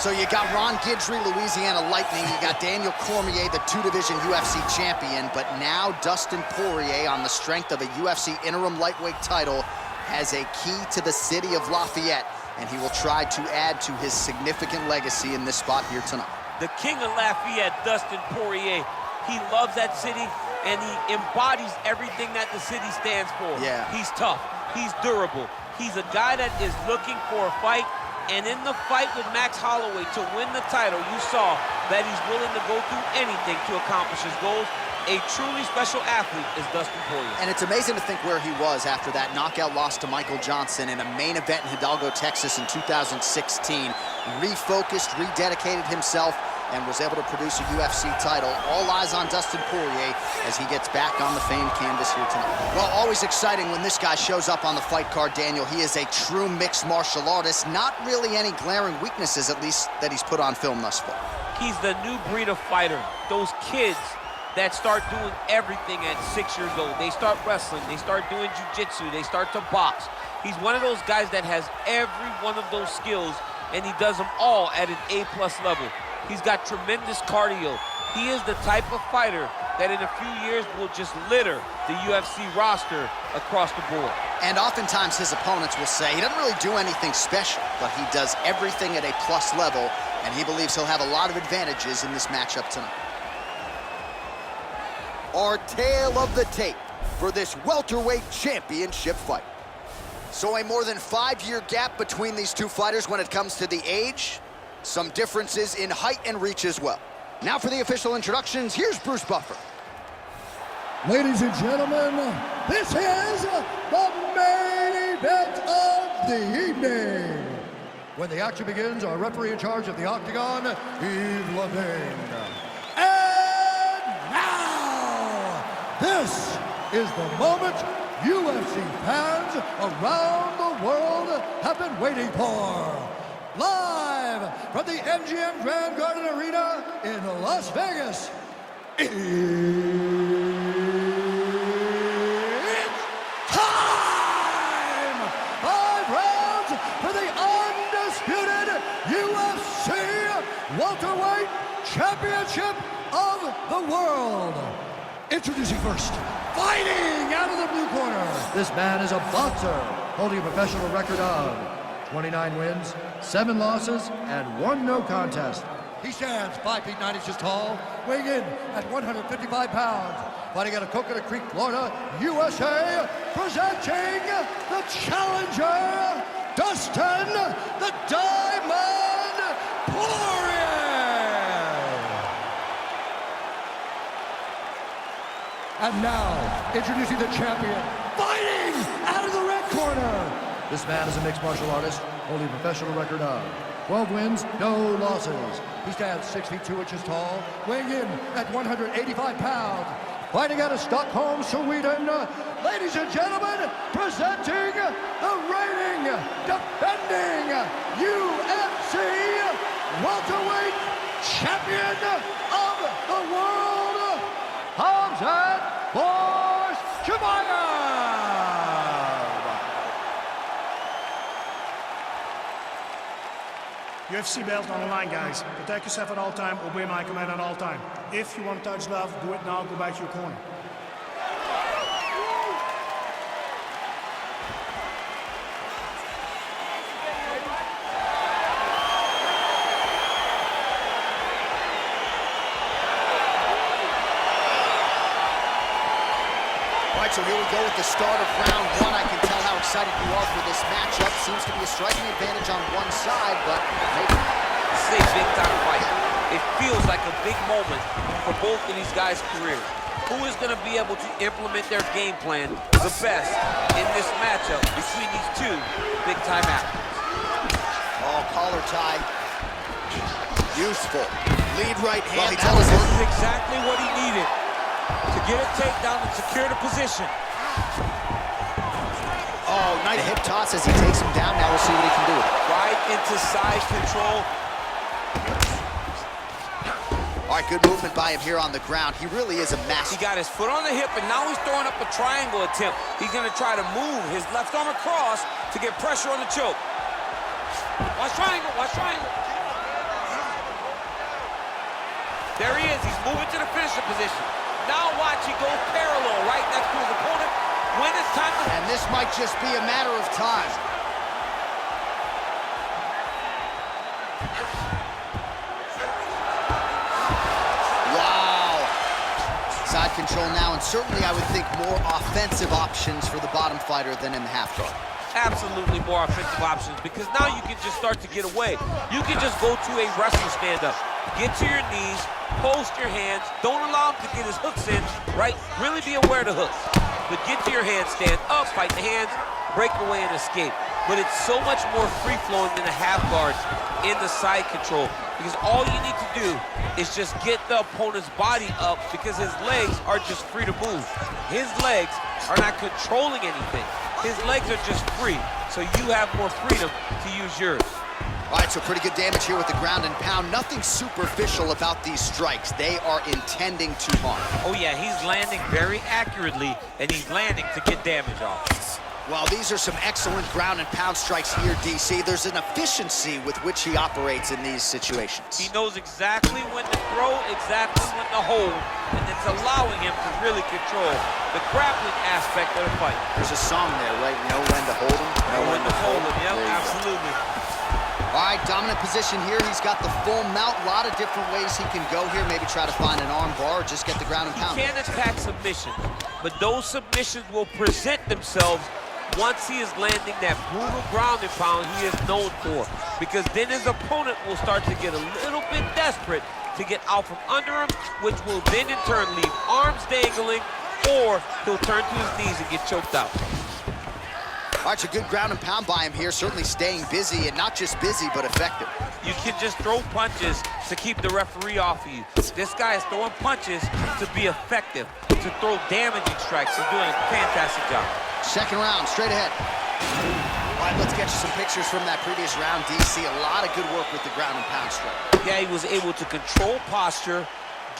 So you got Ron Guidry, Louisiana Lightning. You got Daniel Cormier, the two-division UFC champion. But now Dustin Poirier, on the strength of a UFC interim lightweight title, has a key to the city of Lafayette, and he will try to add to his significant legacy in this spot here tonight. The king of Lafayette, Dustin Poirier, he loves that city, and he embodies everything that the city stands for. Yeah. He's tough, he's durable, he's a guy that is looking for a fight, and in the fight with Max Holloway to win the title, you saw that he's willing to go through anything to accomplish his goals. A truly special athlete is Dustin Poirier. And it's amazing to think where he was after that knockout loss to Michael Johnson in a main event in Hidalgo, Texas in 2016. Refocused, rededicated himself, and was able to produce a UFC title. All eyes on Dustin Poirier as he gets back on the famed canvas here tonight. Well, always exciting when this guy shows up on the fight card, Daniel. He is a true mixed martial artist. Not really any glaring weaknesses, at least, that he's put on film thus far. He's the new breed of fighter. Those kids that start doing everything at 6 years old. They start wrestling, they start doing jiu-jitsu, they start to box. He's one of those guys that has every one of those skills, and he does them all at an A+ level. He's got tremendous cardio. He is the type of fighter that in a few years will just litter the UFC roster across the board. And oftentimes his opponents will say he doesn't really do anything special, but he does everything at a plus level, and he believes he'll have a lot of advantages in this matchup tonight. Our tale of the tape for this welterweight championship fight. So a more than 5-year gap between these two fighters when it comes to the age. Some differences in height and reach as well. Now for the official introductions, here's Bruce Buffer. Ladies and gentlemen, this is the main event of the evening. When the action begins, our referee in charge of the Octagon, Yves Levine. And now, this is the moment UFC fans around the world have been waiting for. Live from the MGM Grand Garden Arena in Las Vegas, it's time! 5 rounds for the undisputed UFC welterweight championship of the world. Introducing first, fighting out of the blue corner. This man is a boxer holding a professional record of 29 wins, 7 losses, and 1 no contest. He stands 5 feet 9 inches tall, weighing in at 155 pounds. Fighting out of Coconut Creek, Florida, USA, presenting the challenger, Dustin the Diamond Poirier. And now, introducing the champion, fighting out of the red corner. This man is a mixed martial artist, holding a professional record of 12 wins, no losses. He stands 6 feet 2 inches tall, weighing in at 185 pounds. Fighting out of Stockholm, Sweden, ladies and gentlemen, presenting the reigning, defending UFC welterweight champion of the world, Khamzat Chimaev. UFC belt on the line, guys. Protect yourself at all time, obey my command at all time. If you want to touch love, do it now, go back to your corner. All right, so here we go with the start of round 1. I can tell how excited you are for this matchup. Seems to be a striking advantage on one side, but maybe. This is a big-time fight. It feels like a big moment for both of these guys' careers. Who is going to be able to implement their game plan the best in this matchup between these two big-time athletes? Oh, collar tie. Useful. Lead right hand. Well, this is exactly what he needed to get a takedown and secure the position. Oh, nice hip toss as he takes him down. Now we'll see what he can do with it. Right into side control. All right, good movement by him here on the ground. He really is a master. He got his foot on the hip, and now he's throwing up a triangle attempt. He's going to try to move his left arm across to get pressure on the choke. Watch triangle, watch triangle. There he is. He's moving to the finisher position. Now watch, he goes parallel right next to his opponent. When it's time to... And this might just be a matter of time. Wow. Side control now, and certainly I would think more offensive options for the bottom fighter than in the half guard. Absolutely more offensive options, because now you can just start to get away. You can just go to a wrestling stand-up. Get to your knees, post your hands, don't allow him to get his hooks in, right? Really be aware of the hooks. But get to your hands, stand up, fight the hands, break away and escape. But it's so much more free-flowing than a half guard in the side control, because all you need to do is just get the opponent's body up, because his legs are just free to move. His legs are not controlling anything. His legs are just free, so you have more freedom to use yours. All right, so pretty good damage here with the ground and pound. Nothing superficial about these strikes. They are intending to harm. Oh yeah, he's landing very accurately, and he's landing to get damage off. Well, these are some excellent ground and pound strikes here, DC. There's an efficiency with which he operates in these situations. He knows exactly when to throw, exactly when to hold, and it's allowing him to really control the grappling aspect of the fight. There's a song there, right? Know when to hold him. Know when to hold him, yep, absolutely. All right, dominant position here. He's got the full mount. A lot of different ways he can go here. Maybe try to find an arm bar or just get the ground and pound. He can attack submissions, but those submissions will present themselves once he is landing that brutal ground and pound he is known for, because then his opponent will start to get a little bit desperate to get out from under him, which will then in turn leave arms dangling, or he'll turn to his knees and get choked out. All right, so good ground and pound by him here, certainly staying busy, and not just busy, but effective. You can just throw punches to keep the referee off of you. This guy is throwing punches to be effective, to throw damaging strikes. He's doing a fantastic job. Second round, straight ahead. All right, let's get you some pictures from that previous round, DC. A lot of good work with the ground and pound strike. Yeah, he was able to control posture,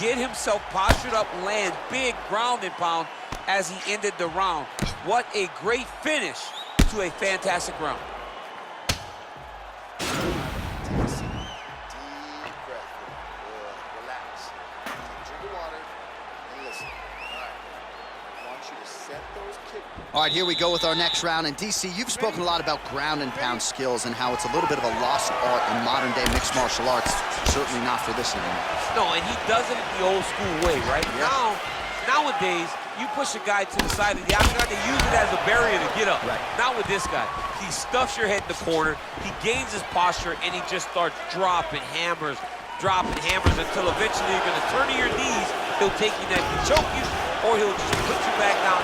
get himself postured up, land big ground and pound as he ended the round. What a great finish to a fantastic round. Take a seat. Deep breath. Relax. Take a drink of water and listen. All right. I want you to set those kicks. All right, here we go with our next round. And DC, you've spoken a lot about ground and pound skills and how it's a little bit of a lost art in modern-day mixed martial arts. Certainly not for this anymore. No, and he does it the old school way, right? Yeah. Nowadays, you push a guy to the side of the octagon, they use it as a barrier to get up. Right. Not with this guy. He stuffs your head in the corner, he gains his posture, and he just starts dropping hammers until eventually you're gonna turn to your knees, he'll take you down, he'll choke you, or he'll just put you back down.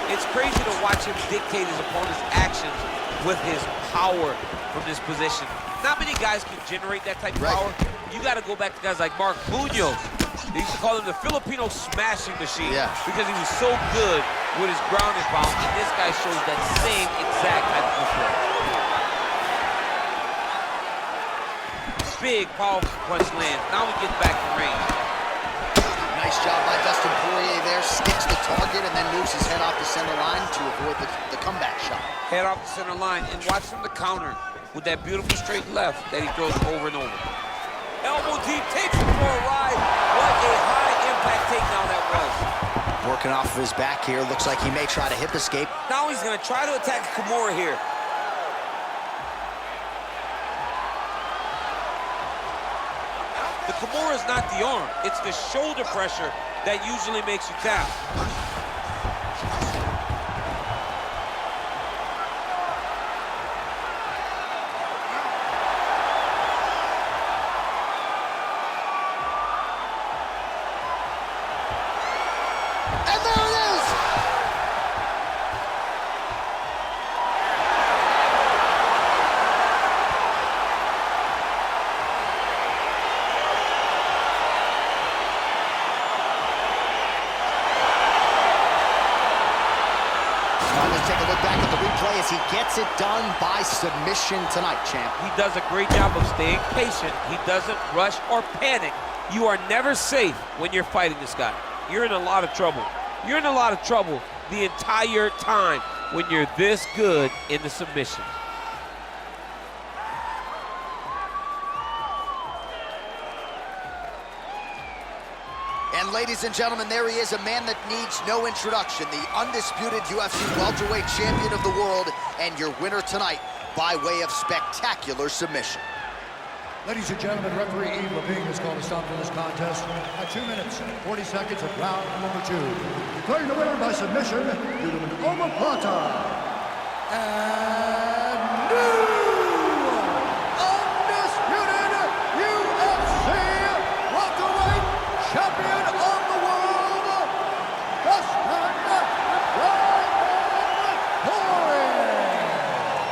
It's crazy to watch him dictate his opponent's actions with his power from this position. Not many guys can generate that type of power. You gotta go back to guys like Mark Munoz. They used to call him the Filipino smashing machine, because he was so good with his ground and pound, and this guy shows that same exact type of play. Big, powerful punch lands. Now we get back to range. Nice job by Dustin Poirier there. Sticks the target and then moves his head off the center line to avoid the comeback shot. Head off the center line, and watch him the counter with that beautiful straight left that he throws over and over. Elbow deep, takes him for a ride. What a high-impact takedown that was. Working off of his back here. Looks like he may try to hip escape. Now he's going to try to attack Kimura here. The Kimura is not the arm. It's the shoulder pressure that usually makes you tap. Take a look back at the replay as he gets it done by submission tonight, champ. He does a great job of staying patient. He doesn't rush or panic. You are never safe when you're fighting this guy. You're in a lot of trouble. You're in a lot of trouble the entire time when you're this good in the submission. And ladies and gentlemen, there he is, a man that needs no introduction, the undisputed UFC welterweight champion of the world, and your winner tonight by way of spectacular submission. Ladies and gentlemen, referee Yves Levine has called a stop to this contest at 2 minutes, 40 seconds of round number 2. Declaring the winner by submission due to an omoplata. And new undisputed UFC welterweight champion of the world, Dustin Poirier.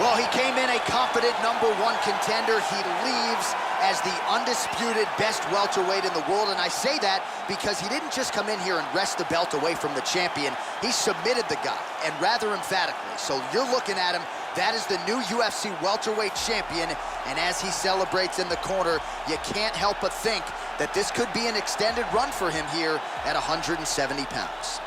Well, he came in a confident #1 contender. He leaves as the undisputed best welterweight in the world, and I say that because he didn't just come in here and wrest the belt away from the champion. He submitted the guy, and rather emphatically. So you're looking at him, that is the new UFC welterweight champion, and as he celebrates in the corner, you can't help but think that this could be an extended run for him here at 170 pounds.